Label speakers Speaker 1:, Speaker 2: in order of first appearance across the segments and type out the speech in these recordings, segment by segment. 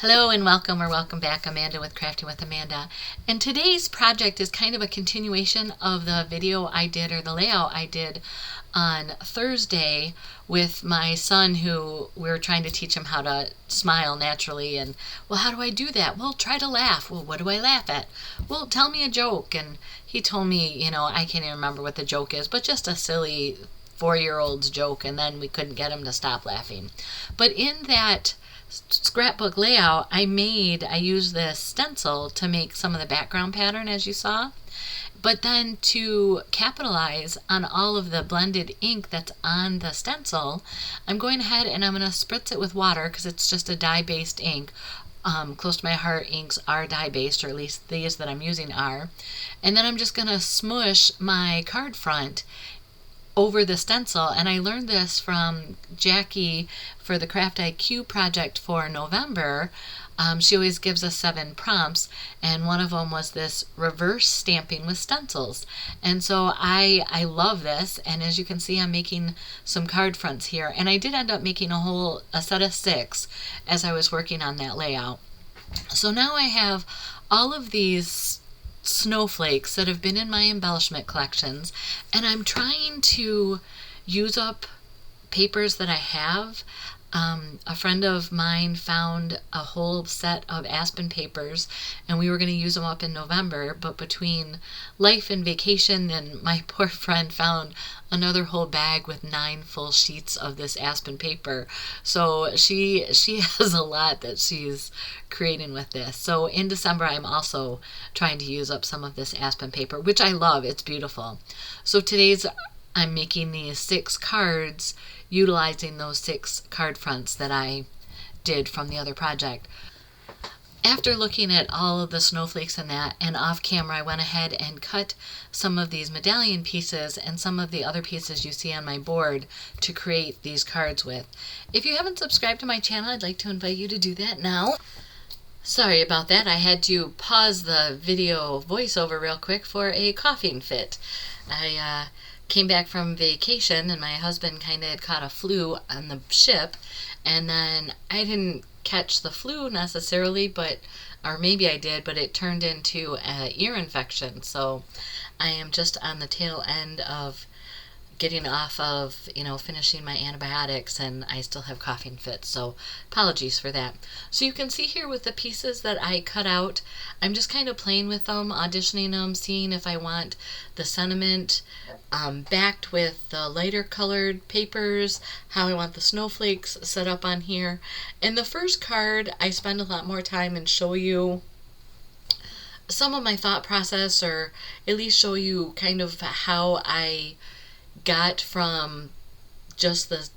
Speaker 1: Hello and welcome or welcome back. Amanda with Crafting with Amanda. And today's project is kind of a continuation of the video I did, or the layout I did on Thursday with my son, who we were trying to teach him how to smile naturally. And, well, how do I do that? Well, try to laugh. Well, what do I laugh at? Well, tell me a joke. And he told me, I can't even remember what the joke is, but just a silly 4-year-old's joke. And then we couldn't get him to stop laughing. But in that scrapbook layout I used this stencil to make some of the background pattern, as you saw, but then to capitalize on all of the blended ink that's on the stencil, I'm going ahead and I'm going to spritz it with water because it's just a dye-based ink. Close to my heart inks are dye-based, or at least these that I'm using are. And then I'm just going to smush my card front over the stencil. And I learned this from Jackie for the Craft IQ project for November. She always gives us 7 prompts, and one of them was this reverse stamping with stencils. And so I love this, and as you can see, I'm making some card fronts here, and I did end up making a set of 6 as I was working on that layout. So now I have all of these snowflakes that have been in my embellishment collections, and I'm trying to use up papers that I have. A friend of mine found a whole set of Aspen papers, and we were going to use them up in November, but between life and vacation, then my poor friend found another whole bag with 9 full sheets of this Aspen paper. So she has a lot that she's creating with this. So in December, I'm also trying to use up some of this Aspen paper, which I love. It's beautiful. So I'm making these 6 cards utilizing those 6 card fronts that I did from the other project. After looking at all of the snowflakes and that, and off camera, I went ahead and cut some of these medallion pieces and some of the other pieces you see on my board to create these cards with. If you haven't subscribed to my channel, I'd like to invite you to do that now. Sorry about that. I had to pause the video voiceover real quick for a coughing fit. I came back from vacation, and my husband kind of had caught a flu on the ship, and then I didn't catch the flu necessarily, or maybe I did, but it turned into an ear infection. So I am just on the tail end of getting off of, finishing my antibiotics, and I still have coughing fits, so apologies for that. So you can see here with the pieces that I cut out, I'm just kind of playing with them, auditioning them, seeing if I want the sentiment backed with the lighter colored papers, how I want the snowflakes set up on here. In the first card, I spend a lot more time and show you some of my thought process, or at least show you kind of how I got from just the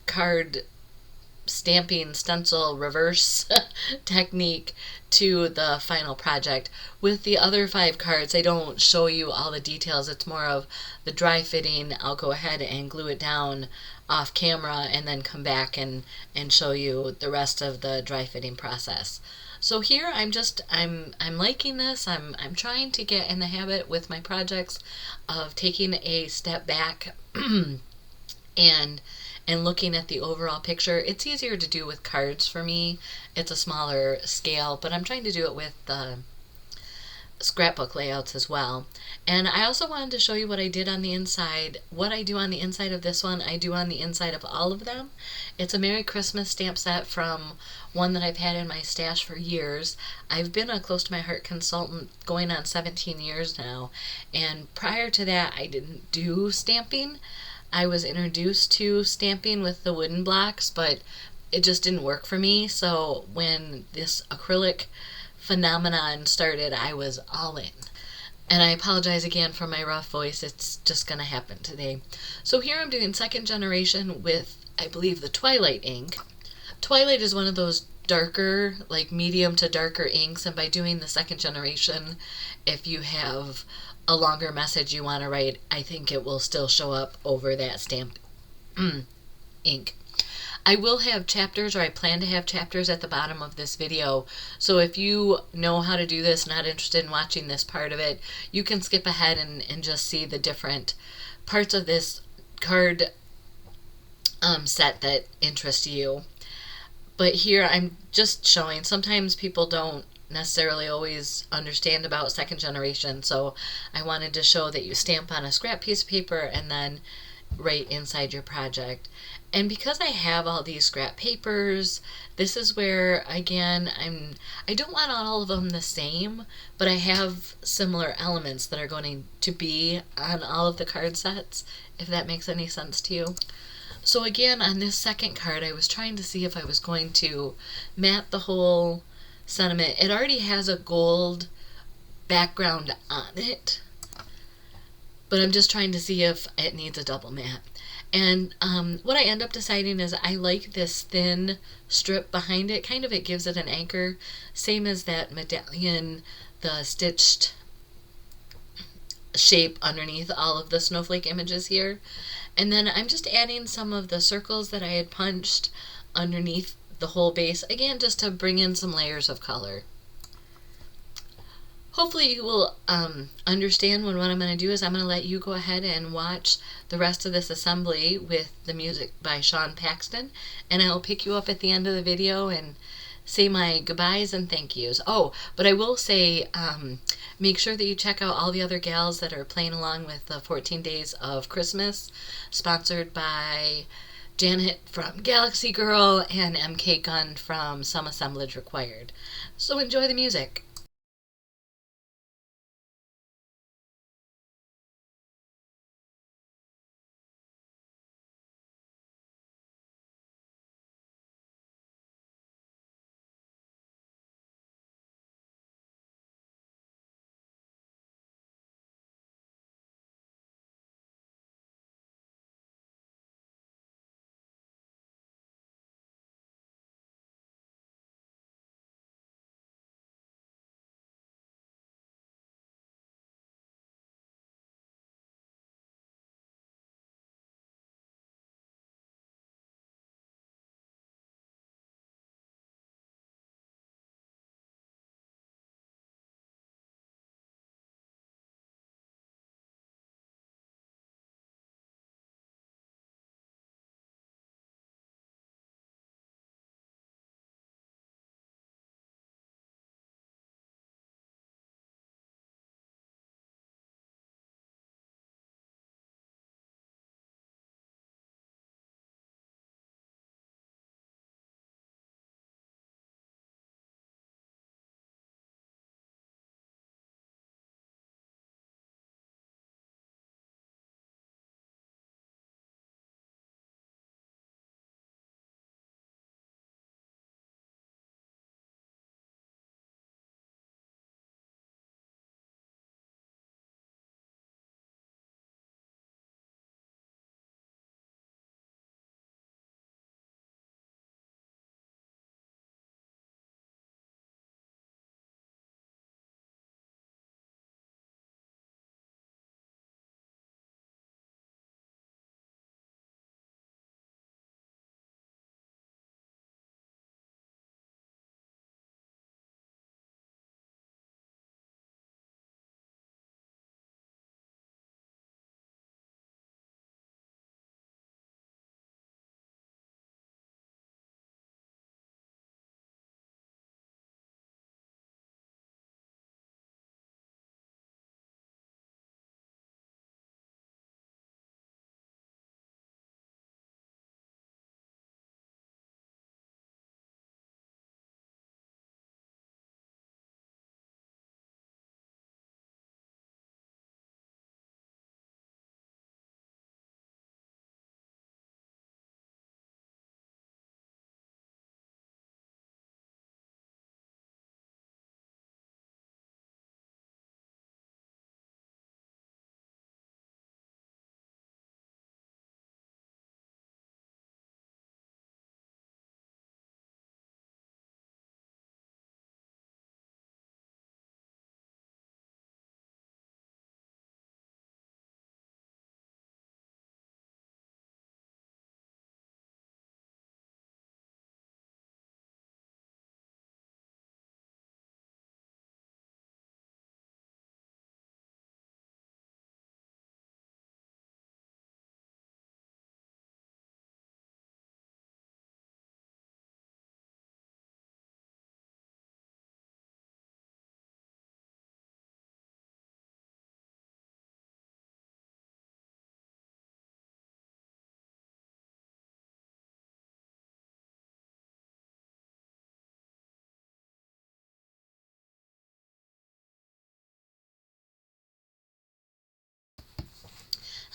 Speaker 1: card stamping stencil reverse technique to the final project. With the other 5 cards, I don't show you all the details. It's more of the dry fitting. I'll go ahead and glue it down off camera and then come back and show you the rest of the dry fitting process. So here I'm liking this. I'm trying to get in the habit with my projects of taking a step back and looking at the overall picture. It's easier to do with cards for me. It's a smaller scale, but I'm trying to do it with the scrapbook layouts as well. And I also wanted to show you what I did on the inside. What I do on the inside of this one, I do on the inside of all of them. It's a Merry Christmas stamp set from one that I've had in my stash for years. I've been a Close to My Heart consultant going on 17 years now, and prior to that I didn't do stamping. I was introduced to stamping with the wooden blocks, but it just didn't work for me. So when this acrylic phenomenon started, I was all in. And I apologize again for my rough voice. It's just going to happen today. So here I'm doing 2nd generation with, I believe, the Twilight ink. Twilight is one of those darker, like medium to darker inks, and by doing the 2nd generation, if you have a longer message you want to write, I think it will still show up over that stamp ink. I will have chapters, or I plan to have chapters at the bottom of this video. So if you know how to do this, not interested in watching this part of it, you can skip ahead and just see the different parts of this card set that interest you. But here I'm just showing, sometimes people don't necessarily always understand about second generation, so I wanted to show that you stamp on a scrap piece of paper and then write inside your project. And because I have all these scrap papers, this is where again I don't want all of them the same, but I have similar elements that are going to be on all of the card sets, if that makes any sense to you. So again, on this second card, I was trying to see if I was going to mat the whole sentiment. It already has a gold background on it, but I'm just trying to see if it needs a double mat. And what I end up deciding is I like this thin strip behind it. Kind of it gives it an anchor, same as that medallion, the stitched shape underneath all of the snowflake images here. And then I'm just adding some of the circles that I had punched underneath the whole base, again just to bring in some layers of color. Hopefully you will understand what I'm going to do is I'm going to let you go ahead and watch the rest of this assembly with the music by Paxton, and I'll pick you up at the end of the video and say my goodbyes and thank yous. Oh, but I will say, make sure that you check out all the other gals that are playing along with the 14 Days of Christmas, sponsored by Janet from Galaxy Girl and MK Gun from Some Assemblage Required. So enjoy the music.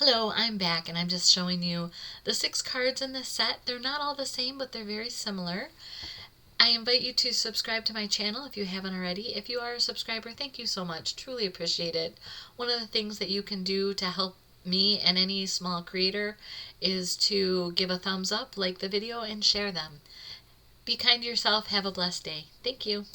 Speaker 1: Hello, I'm back and I'm just showing you the 6 cards in this set. They're not all the same, but they're very similar. I invite you to subscribe to my channel if you haven't already. If you are a subscriber, thank you so much. Truly appreciate it. One of the things that you can do to help me and any small creator is to give a thumbs up, like the video, and share them. Be kind to yourself. Have a blessed day. Thank you.